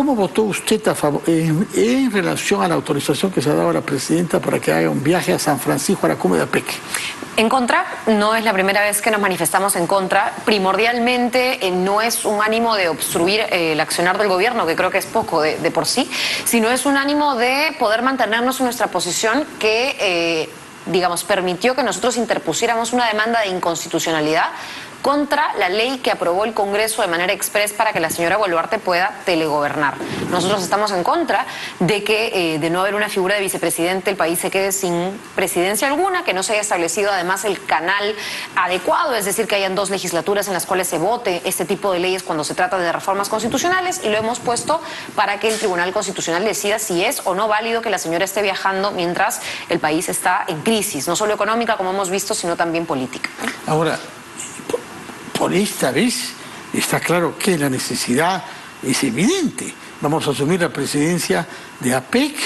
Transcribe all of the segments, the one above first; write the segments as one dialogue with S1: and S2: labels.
S1: ¿Cómo votó usted a favor, en relación a la autorización que se ha dado a la presidenta para que haga un viaje a San Francisco, a la cumbre de APEC?
S2: En contra, no es la primera vez que nos manifestamos en contra. Primordialmente no es un ánimo de obstruir el accionar del gobierno, que creo que es poco de por sí, sino es un ánimo de poder mantenernos en nuestra posición que, digamos, permitió que nosotros interpusiéramos una demanda de inconstitucionalidad contra la ley que aprobó el Congreso de manera exprés para que la señora Boluarte pueda telegobernar. Nosotros estamos en contra de que, de no haber una figura de vicepresidente, el país se quede sin presidencia alguna, que no se haya establecido además el canal adecuado, es decir, que hayan 2 legislaturas en las cuales se vote este tipo de leyes cuando se trata de reformas constitucionales, y lo hemos puesto para que el Tribunal Constitucional decida si es o no válido que la señora esté viajando mientras el país está en crisis, no solo económica, como hemos visto, sino también política.
S1: Ahora, por esta vez está claro que la necesidad es evidente. Vamos a asumir la presidencia de APEC,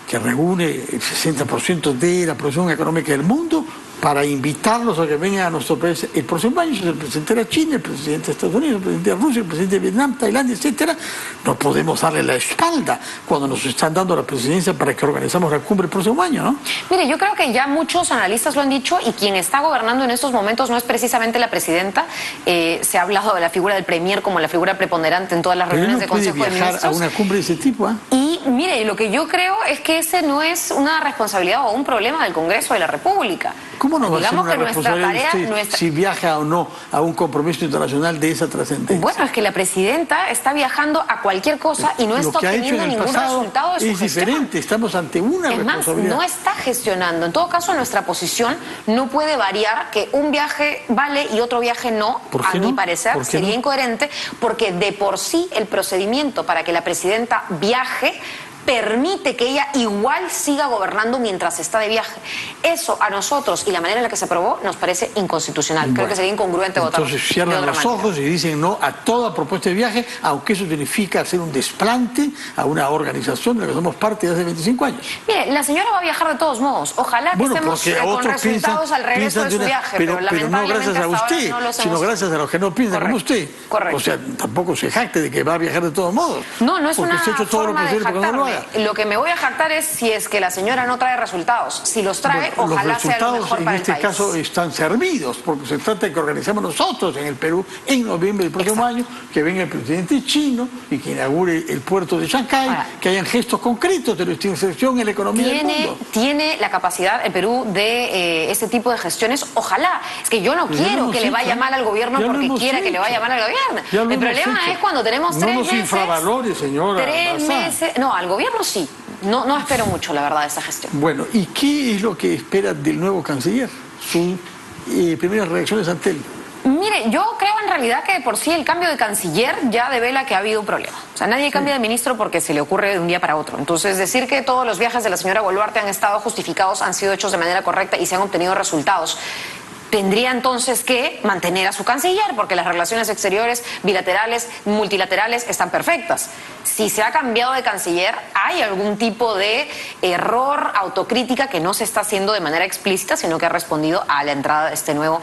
S1: que reúne el 60% de la producción económica del mundo, para invitarlos a que vengan a nuestro país el próximo año. El presidente de China, el presidente de Estados Unidos, el presidente de Rusia, el presidente de Vietnam, Tailandia, etcétera. No podemos darle la espalda cuando nos están dando la presidencia para que organizamos la cumbre el próximo año, ¿no?
S2: Mire, yo creo que ya muchos analistas lo han dicho, y quien está gobernando en estos momentos no es precisamente la presidenta. Se ha hablado de la figura del premier como la figura preponderante en todas las reuniones de Consejo de Ministros.
S1: Pero no puede viajar a una cumbre de ese tipo, ¿eh?
S2: Y mire, lo que yo creo es que ese no es una responsabilidad o un problema del Congreso de la República.
S1: ¿Cómo no va a ser una
S2: responsabilidad
S1: si viaja o no a un compromiso internacional de esa trascendencia?
S2: Bueno, es que la presidenta está viajando a cualquier cosa y no está obteniendo ningún resultado de su gestión.
S1: Es diferente, estamos ante una responsabilidad.
S2: No está gestionando. En todo caso, nuestra posición no puede variar, que un viaje vale y otro viaje no. A mi parecer sería incoherente, porque de por sí el procedimiento para que la presidenta viaje permite que ella igual siga gobernando mientras está de viaje. Eso a nosotros y la manera en la que se aprobó nos parece inconstitucional. Bueno, creo que sería incongruente votar.
S1: Entonces cierran los ojos y dicen no a toda propuesta de viaje, aunque eso significa hacer un desplante a una organización de la que somos parte desde hace 25 años.
S2: Mire, la señora va a viajar de todos modos. Ojalá que estemos con resultados al regreso de su viaje, pero
S1: no gracias a usted, sino gracias a los que no piensan como usted.
S2: Correcto.
S1: O sea, tampoco se jacte de que va a viajar de todos modos.
S2: No, no es una
S1: forma de jactarme.
S2: Lo que me voy a jactar es si es que la señora no trae resultados. Si los trae,
S1: bueno,
S2: ojalá sea lo mejor para el país.
S1: En este caso están servidos, porque se trata de que organizamos nosotros en el Perú en noviembre del próximo año, que venga el presidente chino y que inaugure el puerto de Shanghái, que hayan gestos concretos de nuestra inserción en la economía del mundo.
S2: Tiene la capacidad el Perú de este tipo de gestiones. Ojalá. Es que yo no quiero que le vaya mal al gobierno porque quiera que le vaya mal al gobierno. El problema es cuando tenemos 3 meses...
S1: No nos infravalores, señora.
S2: 3 meses... No, al gobierno sí. No espero mucho, la verdad, de esa gestión.
S1: Bueno, ¿y qué es lo que espera del nuevo canciller? Sus primeras reacciones ante él.
S2: Mire, yo creo en realidad que de por sí el cambio de canciller ya devela que ha habido un problema. O sea, nadie cambia de ministro porque se le ocurre de un día para otro. Entonces, decir que todos los viajes de la señora Boluarte han estado justificados, han sido hechos de manera correcta y se han obtenido resultados, tendría entonces que mantener a su canciller, porque las relaciones exteriores, bilaterales, multilaterales, están perfectas. Si se ha cambiado de canciller, hay algún tipo de error, autocrítica que no se está haciendo de manera explícita, sino que ha respondido a la entrada de este nuevo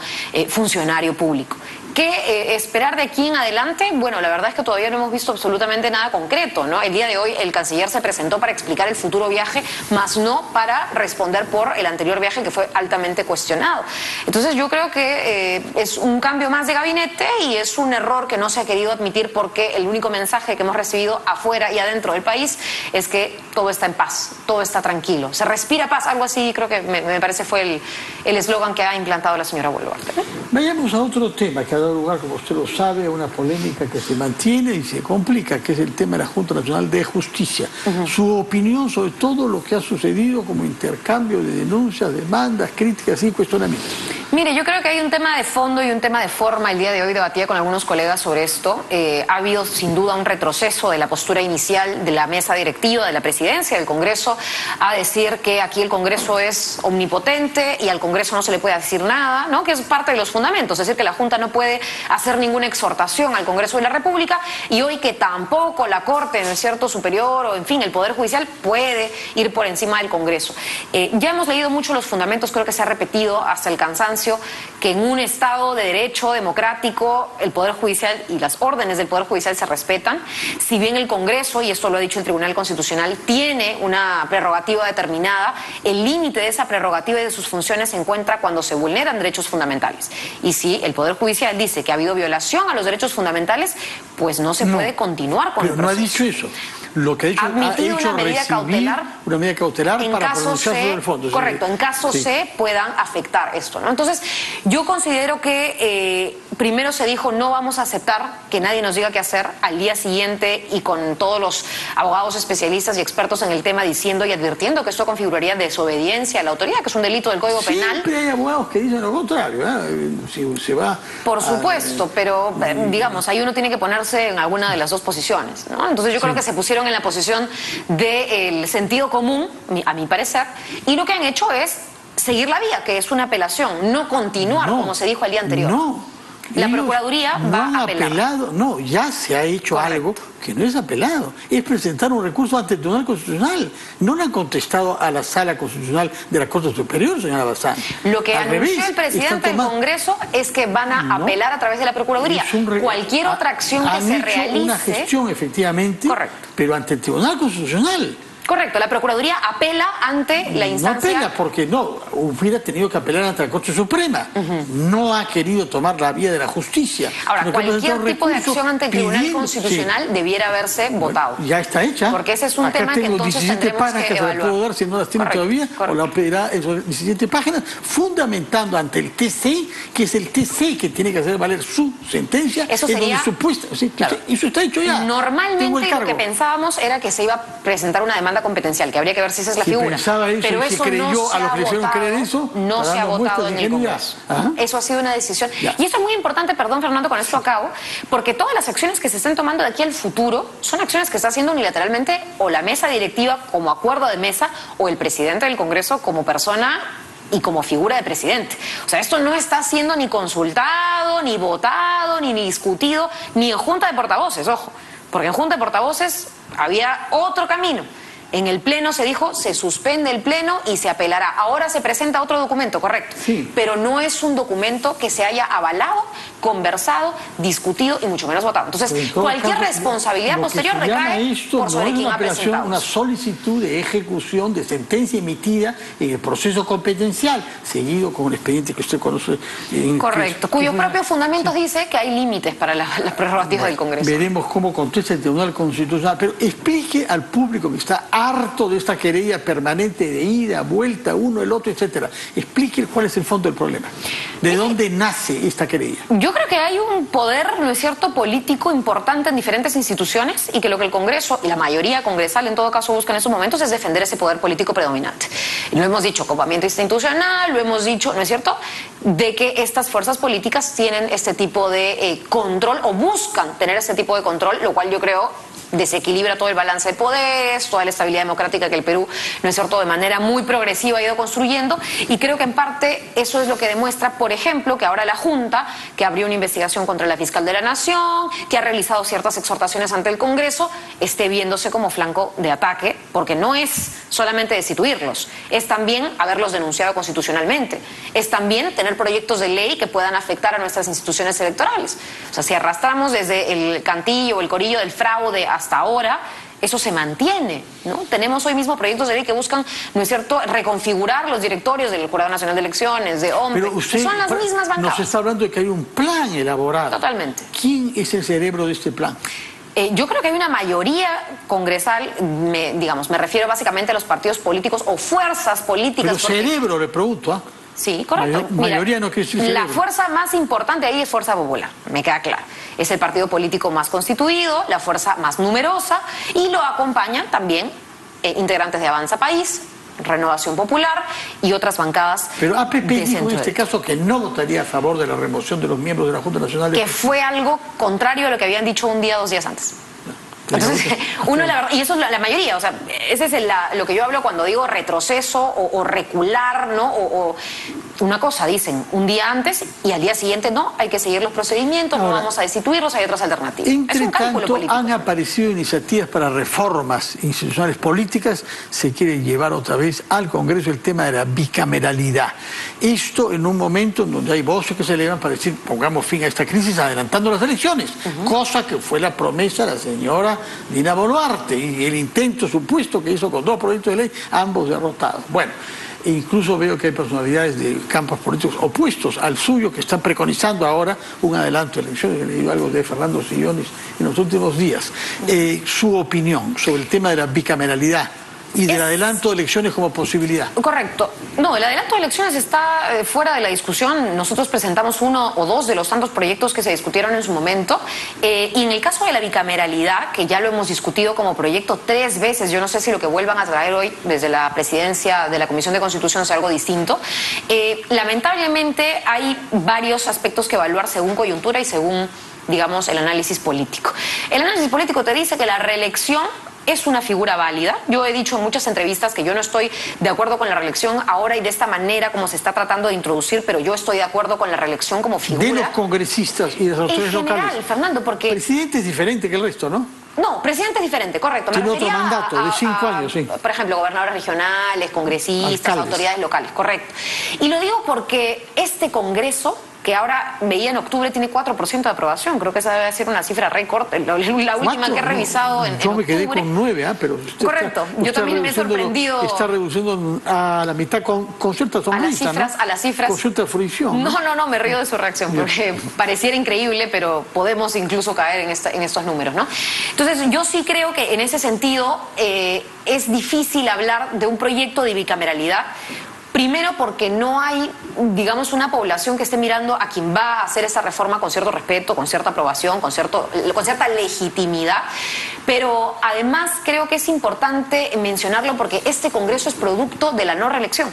S2: funcionario público. ¿Qué esperar de aquí en adelante? Bueno, la verdad es que todavía no hemos visto absolutamente nada concreto, ¿no? El día de hoy el canciller se presentó para explicar el futuro viaje, más no para responder por el anterior viaje que fue altamente cuestionado. Entonces yo creo que es un cambio más de gabinete y es un error que no se ha querido admitir, porque el único mensaje que hemos recibido afuera y adentro del país es que todo está en paz, todo está tranquilo, se respira paz, algo así creo que me parece fue el eslogan que ha implantado la señora Boluarte.
S1: Vayamos a otro tema que ha dado lugar, como usted lo sabe, a una polémica que se mantiene y se complica, que es el tema de la Junta Nacional de Justicia. Su opinión sobre todo lo que ha sucedido como intercambio de denuncias, demandas, críticas y cuestionamientos.
S2: Mire, yo creo que hay un tema de fondo y un tema de forma. El día de hoy debatía con algunos colegas sobre esto. Ha habido sin duda un retroceso de la postura inicial de la mesa directiva de la presidencia del Congreso a decir que aquí el Congreso es omnipotente y al Congreso no se le puede decir nada, ¿no? Que es parte de los fundamentos, es decir, que la Junta no puede hacer ninguna exhortación al Congreso de la República, y hoy que tampoco la Corte, ¿no es cierto?, superior, o en fin, el Poder Judicial puede ir por encima del Congreso. Ya hemos leído mucho los fundamentos, creo que se ha repetido hasta el cansancio cansancio que en un Estado de derecho democrático el Poder Judicial y las órdenes del Poder Judicial se respetan. Si bien el Congreso, y esto lo ha dicho el Tribunal Constitucional, tiene una prerrogativa determinada, el límite de esa prerrogativa y de sus funciones se encuentra cuando se vulneran derechos fundamentales. Y si el Poder Judicial dice que ha habido violación a los derechos fundamentales, pues no se puede continuar con el proceso.
S1: No ha dicho eso. Lo que ha dicho,
S2: una medida cautelar,
S1: una medida cautelar
S2: en
S1: para
S2: caso
S1: pronunciarse sobre el fondo.
S2: Correcto, en caso C puedan afectar esto, ¿no? Entonces, yo considero que primero se dijo no vamos a aceptar que nadie nos diga qué hacer, al día siguiente y con todos los abogados especialistas y expertos en el tema diciendo y advirtiendo que esto configuraría desobediencia a la autoridad, que es un delito del Código Penal.
S1: Siempre hay abogados que dicen lo contrario, si se va...
S2: Por supuesto, pero digamos, ahí uno tiene que ponerse en alguna de las dos posiciones, ¿no? Entonces yo creo que se pusieron en la posición del sentido común, a mi parecer, y lo que han hecho es seguir la vía, que es una apelación, no continuar como se dijo el día anterior. La Procuraduría va a apelar.
S1: Ya se ha hecho algo que no es apelado, es presentar un recurso ante el Tribunal Constitucional. No le han contestado a la Sala Constitucional de la Corte Superior, señora Bazán.
S2: Lo que anunció el presidente del Congreso es que van a apelar a través de la Procuraduría. Cualquier otra acción que se realice...
S1: una gestión, efectivamente, pero ante el Tribunal Constitucional.
S2: Correcto, la Procuraduría apela ante la instancia...
S1: No apela porque hubiera tenido que apelar ante la Corte Suprema. No ha querido tomar la vía de la justicia.
S2: Ahora, cualquier tipo de acción ante el Tribunal Constitucional debiera haberse votado.
S1: Ya está hecha.
S2: Porque ese es un tema que entonces tendremos que evaluar. Que se las puedo dar si no las tiene todavía, o la pedirá en sus 17 páginas, fundamentando ante el TC, que es el TC que tiene que hacer valer su sentencia. Eso sería...
S1: Eso está hecho ya.
S2: Normalmente lo que pensábamos era que se iba a presentar una demanda competencial, que habría que ver si esa es la figura. Pero eso no se ha votado en el Congreso. Eso ha sido una decisión. Y eso es muy importante, perdón Fernando, con esto acabo, porque todas las acciones que se estén tomando de aquí al futuro son acciones que está haciendo unilateralmente o la mesa directiva como acuerdo de mesa o el presidente del Congreso como persona y como figura de presidente. O sea, esto no está siendo ni consultado, ni votado, ni discutido, ni en Junta de Portavoces, ojo, porque en Junta de Portavoces había otro camino. En el Pleno se dijo, se suspende el Pleno y se apelará. Ahora se presenta otro documento, correcto. Pero no es un documento que se haya avalado, conversado, discutido y mucho menos votado. Entonces, cualquier responsabilidad posterior recae por sobre quien ha presentado.
S1: Una solicitud de ejecución de sentencia emitida en el proceso competencial, seguido con el expediente que usted conoce.
S2: Correcto, cuyos propios fundamentos dice que hay límites para las prerrogativas del Congreso.
S1: Veremos cómo contesta el Tribunal Constitucional, pero explique al público que está harto de esta querella permanente de ida, vuelta, uno, el otro, etcétera. Explique cuál es el fondo del problema. ¿De dónde nace esta querella?
S2: Yo creo que hay un poder, ¿no es cierto?, político importante en diferentes instituciones y que lo que el Congreso y la mayoría congresal en todo caso buscan en estos momentos es defender ese poder político predominante. Lo hemos dicho, copamiento institucional, lo hemos dicho, ¿no es cierto?, de que estas fuerzas políticas tienen este tipo de control o buscan tener este tipo de control, lo cual yo creo desequilibra todo el balance de poderes, toda la estabilidad democrática que el Perú, ¿no es cierto?, de manera muy progresiva ha ido construyendo, y creo que en parte eso es lo que demuestra, por ejemplo, que ahora la Junta, que abrió una investigación contra la fiscal de la Nación, que ha realizado ciertas exhortaciones ante el Congreso, esté viéndose como flanco de ataque, porque no es solamente destituirlos, es también haberlos denunciado constitucionalmente, es también tener proyectos de ley que puedan afectar a nuestras instituciones electorales. O sea, si arrastramos desde el cantillo o el corillo del fraude hasta ahora, eso se mantiene, ¿no? Tenemos hoy mismo proyectos de ley que buscan, ¿no es cierto?, reconfigurar los directorios del Jurado Nacional de Elecciones, de OMPE, que son las mismas bancadas.
S1: Nos está hablando de que hay un plan elaborado.
S2: Totalmente.
S1: ¿Quién es el cerebro de este plan?
S2: Yo creo que hay una mayoría congresal, me refiero básicamente a los partidos políticos o fuerzas políticas.
S1: Pero cerebro, le pregunto,
S2: Sí, correcto.
S1: Mayoría no quiere decir cerebro.
S2: La fuerza más importante ahí es Fuerza Popular, me queda claro. Es el partido político más constituido, la fuerza más numerosa, y lo acompañan también integrantes de Avanza País, Renovación Popular y otras bancadas.
S1: Pero APP dijo en este caso que no votaría a favor de la remoción de los miembros de la Junta Nacional de...
S2: Que fue algo contrario a lo que habían dicho un día, 2 días antes. Entonces, y eso es la mayoría, o sea, ese es lo que yo hablo cuando digo retroceso o recular, ¿no? una cosa dicen un día antes y al día siguiente no, hay que seguir los procedimientos, no vamos a destituirlos, hay otras alternativas. Es un cálculo político.
S1: Han aparecido iniciativas para reformas institucionales políticas, se quiere llevar otra vez al Congreso el tema de la bicameralidad. Esto en un momento en donde hay voces que se elevan para decir, pongamos fin a esta crisis adelantando las elecciones, cosa que fue la promesa de la señora Dina Boluarte y el intento supuesto que hizo con 2 proyectos de ley, ambos derrotados. Bueno, incluso veo que hay personalidades de campos políticos opuestos al suyo que están preconizando ahora un adelanto de elecciones. He leído algo de Fernando Sillones en los últimos días. Su opinión sobre el tema de la bicameralidad y del adelanto de elecciones como posibilidad.
S2: Correcto. No, el adelanto de elecciones está fuera de la discusión. Nosotros presentamos 1 o 2 de los tantos proyectos que se discutieron en su momento. Y en el caso de la bicameralidad, que ya lo hemos discutido como proyecto 3 veces, yo no sé si lo que vuelvan a traer hoy desde la presidencia de la Comisión de Constitución es algo distinto. Lamentablemente hay varios aspectos que evaluar según coyuntura y según, digamos, el análisis político. El análisis político te dice que la reelección es una figura válida. Yo he dicho en muchas entrevistas que yo no estoy de acuerdo con la reelección ahora y de esta manera como se está tratando de introducir, pero yo estoy de acuerdo con la reelección como figura.
S1: De los congresistas y de las autoridades locales.
S2: En general, Fernando, porque...
S1: El presidente es diferente que el resto, ¿no?
S2: No, presidente es diferente, correcto.
S1: Tiene otro mandato de 5 años, sí.
S2: Por ejemplo, gobernadores regionales, congresistas,
S1: alcaldes,
S2: autoridades locales, correcto. Y lo digo porque este Congreso, que ahora veía en octubre, tiene 4% de aprobación. Creo que esa debe ser una cifra récord. La última que he revisado en
S1: Yo me
S2: octubre.
S1: quedé con 9, pero usted
S2: correcto. Yo también me he sorprendido.
S1: Está reduciendo a la mitad con cierta sonrisa,
S2: a las cifras.
S1: Con cierta fruición.
S2: No, me río de su reacción, porque pareciera increíble, pero podemos incluso caer en estos números, ¿no? Entonces, yo sí creo que en ese sentido es difícil hablar de un proyecto de bicameralidad. Primero porque no hay, digamos, una población que esté mirando a quien va a hacer esa reforma con cierto respeto, con cierta aprobación, con cierta legitimidad. Pero además creo que es importante mencionarlo porque este Congreso es producto de la no reelección.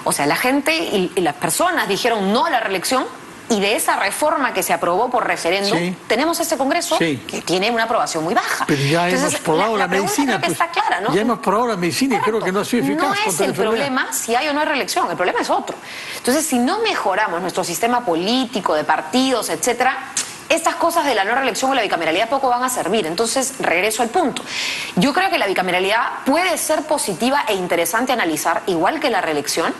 S2: O sea, la gente y las personas dijeron no a la reelección. Y de esa reforma que se aprobó por referéndum, tenemos este Congreso que tiene una aprobación muy baja.
S1: Pero ya hemos probado la medicina.
S2: Creo que está clara, ¿no?
S1: Ya hemos probado la medicina y creo que no ha sido eficaz.
S2: No es el problema si hay o no hay reelección, el problema es otro. Entonces, si no mejoramos nuestro sistema político, de partidos, etcétera, estas cosas de la no reelección o la bicameralidad poco van a servir. Entonces, regreso al punto. Yo creo que la bicameralidad puede ser positiva e interesante analizar, igual que la reelección,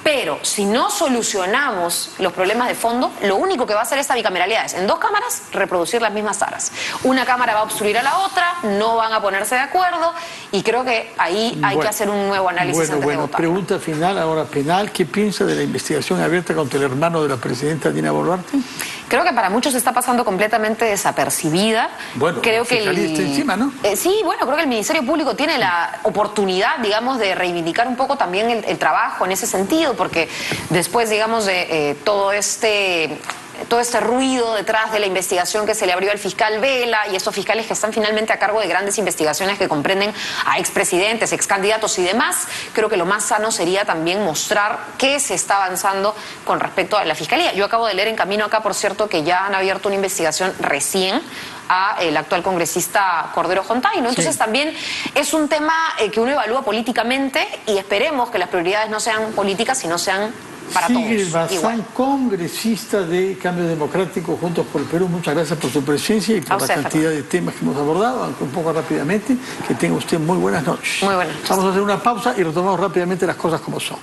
S2: pero si no solucionamos los problemas de fondo, lo único que va a hacer esta bicameralidad es, en 2 cámaras, reproducir las mismas taras. Una cámara va a obstruir a la otra, no van a ponerse de acuerdo, y creo que ahí hay que hacer un nuevo análisis antes de votar.
S1: Pregunta final, ahora penal. ¿Qué piensa de la investigación abierta contra el hermano de la presidenta Dina Boluarte?
S2: Creo que para muchos está pasando completamente desapercibida.
S1: Bueno,
S2: creo que
S1: está encima, ¿no?
S2: Sí, bueno, creo que el Ministerio Público tiene la oportunidad, digamos, de reivindicar un poco también el trabajo en ese sentido, porque después, digamos, de todo este ruido detrás de la investigación que se le abrió al fiscal Vela y estos fiscales que están finalmente a cargo de grandes investigaciones que comprenden a expresidentes, excandidatos y demás, creo que lo más sano sería también mostrar qué se está avanzando con respecto a la fiscalía. Yo acabo de leer en camino acá, por cierto, que ya han abierto una investigación recién a el actual congresista Cordero Jontay, ¿no? Entonces también es un tema que uno evalúa políticamente y esperemos que las prioridades no sean políticas, sino sean para
S1: Sigrid
S2: todos.
S1: Bazán, congresista de Cambio Democrático, Juntos por el Perú. Muchas gracias por su presencia y por la cantidad de temas que hemos abordado, aunque un poco rápidamente. Que tenga usted muy buenas noches.
S2: Muy buenas noches.
S1: Vamos a hacer una pausa y retomamos rápidamente las cosas como son.